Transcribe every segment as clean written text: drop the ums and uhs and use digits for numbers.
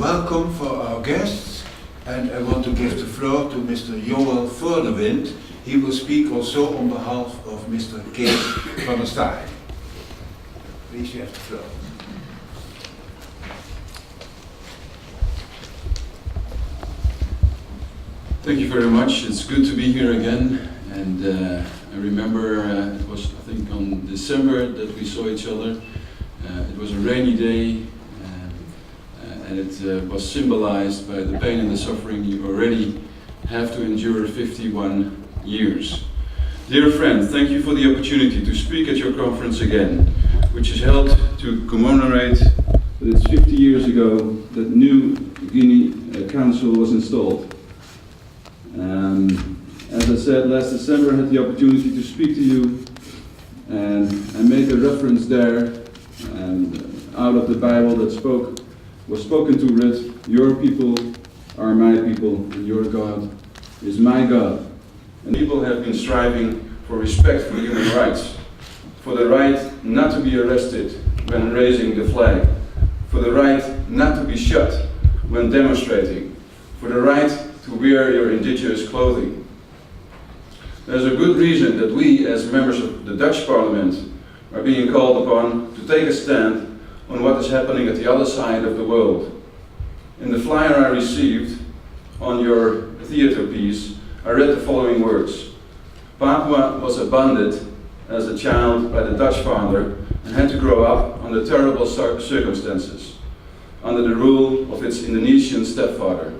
welcome for our guests, and I want to give the floor to Mr. Joël Voordewind. He will speak also on behalf of Mr. Kees van der Staaij. Please, you have the floor. Thank you very much. It's good to be here again, and I remember it was, I think, on December that we saw each other. It was a rainy day, and it was symbolized by the pain and the suffering you already have to endure 51 years. Dear friend, thank you for the opportunity to speak at your conference again, which is held to commemorate that it's 50 years ago that new Guinea Council was installed. As I said, last December I had the opportunity to speak to you, and I made a reference there out of the Bible that was spoken to read, "Your people are my people, and your God is my God." And people have been striving for respect for human rights, for the right not to be arrested when raising the flag, for the right not to be shot when demonstrating, for the right to wear your indigenous clothing. There's a good reason that we, as members of the Dutch Parliament, are being called upon to take a stand on what is happening at the other side of the world. In the flyer I received on your theater piece, I read the following words. Papua was abandoned as a child by the Dutch father and had to grow up under terrible circumstances, under the rule of its Indonesian stepfather.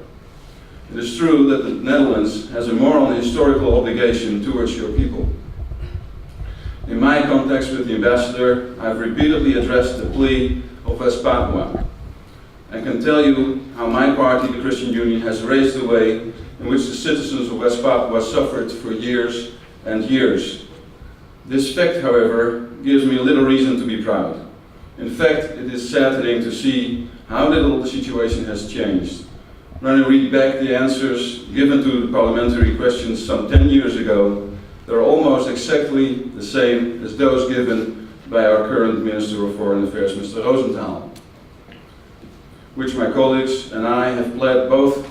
It is true that the Netherlands has a moral and historical obligation towards your people. In my contacts with the ambassador, I have repeatedly addressed the plea of West Papua. I can tell you how my party, the Christian Union, has raised the way in which the citizens of West Papua suffered for years and years. This fact, however, gives me little reason to be proud. In fact, it is saddening to see how little the situation has changed. When I read back the answers given to the parliamentary questions some 10 years ago, they're almost exactly the same as those given by our current Minister of Foreign Affairs, Mr. Rosenthal, which my colleagues and I have pled both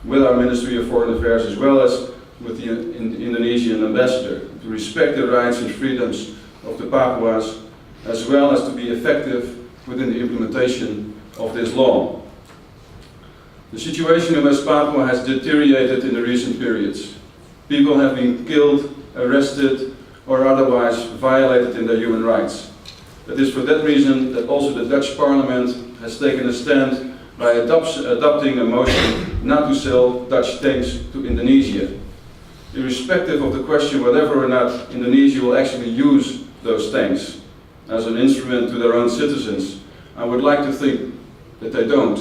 with our Ministry of Foreign Affairs as well as with the Indonesian ambassador to respect the rights and freedoms of the Papuans, as well as to be effective within the implementation of this law. The situation in West Papua has deteriorated in the recent periods. People have been killed, arrested, or otherwise violated in their human rights. It is for that reason that also the Dutch Parliament has taken a stand by adopting a motion not to sell Dutch tanks to Indonesia. Irrespective of the question whether or not Indonesia will actually use those tanks as an instrument to their own citizens, I would like to think that they don't.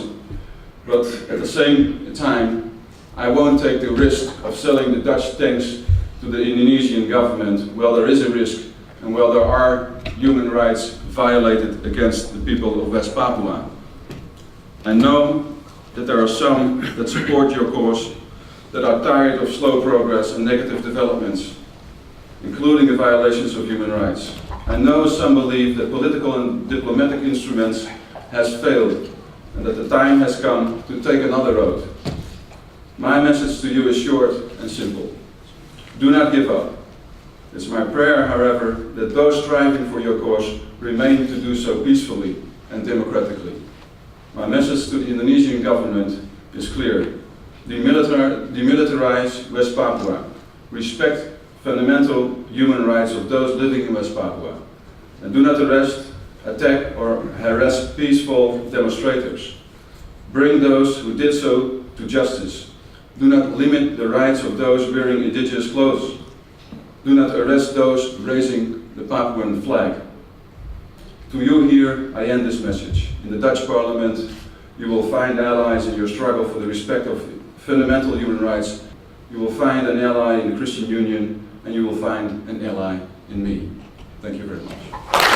But at the same time, I won't take the risk of selling the Dutch tanks to the Indonesian government while there is a risk and while there are human rights violated against the people of West Papua. I know that there are some that support your cause that are tired of slow progress and negative developments, including the violations of human rights. I know some believe that political and diplomatic instruments has failed and that the time has come to take another road. My message to you is short and simple. Do not give up. It's my prayer, however, that those striving for your cause remain to do so peacefully and democratically. My message to the Indonesian government is clear. Demilitarize West Papua. Respect fundamental human rights of those living in West Papua. And do not arrest, attack, or harass peaceful demonstrators. Bring those who did so to justice. Do not limit the rights of those wearing indigenous clothes. Do not arrest those raising the Papuan flag. To you here, I end this message. In the Dutch Parliament, you will find allies in your struggle for the respect of fundamental human rights. You will find an ally in the Christian Union, and you will find an ally in me. Thank you very much.